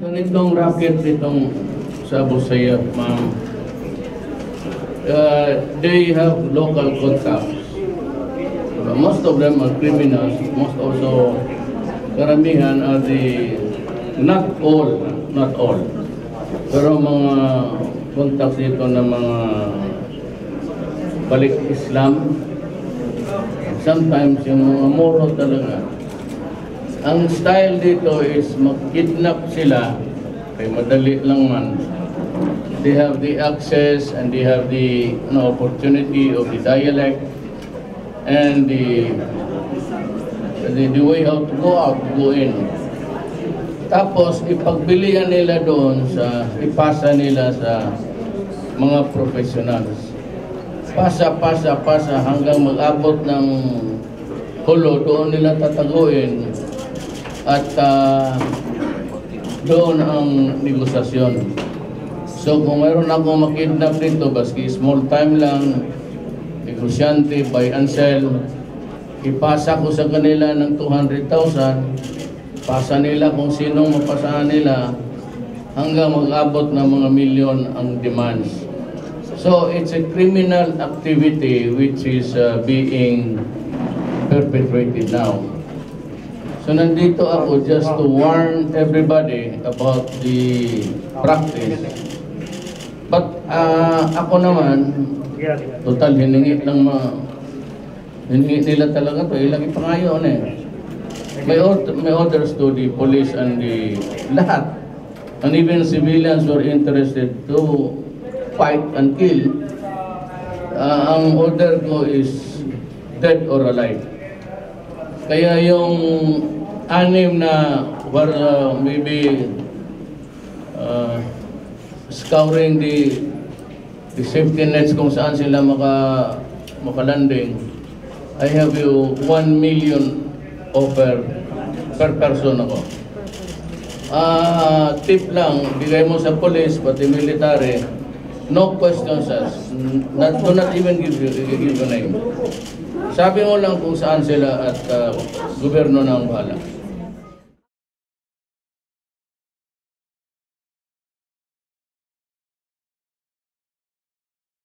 Itong racket itong sa Abu Sayyaf, ma'am, they have local contacts. Most of them are criminals. Most also, karamihan are not all, pero mga contacts dito ng mga balik Islam. Sometimes yung mga moro talaga. Ang style dito is mag-kidnap sila, kay madali lang man. They have the access and they have the opportunity of the dialect and the way how to go out, go in. Tapos ipagbilihan nila doon ipasa nila sa mga professionals. Pasa hanggang mag-abot ng hulo, doon nila tataguin. At doon ang negosasyon. So kung mayroon akong makidnap dito, baski small time lang, negosyante, buy and sell, ipasa ko sa kanila ng 200,000, pasa nila kung sinong mapasahan nila, hanggang mag-abot ng mga milyon ang demands. So it's a criminal activity which is being perpetrated now. So nandito ako just to warn everybody about the practice. But ako naman, total hiningi nila talaga to. Ilagi pa ngayon May orders to the police and the lahat. And even civilians who are interested to fight and kill. Ang order ko is dead or alive. Kaya yung anim na maybe scouring the safety nets kung saan sila makalanding, I have you 1 million offer per person ako. Tip lang, bigay mo sa police pati military, no questions asked. Do not even give a name. Sabi mo lang kung saan sila at gobyerno na ang bahala.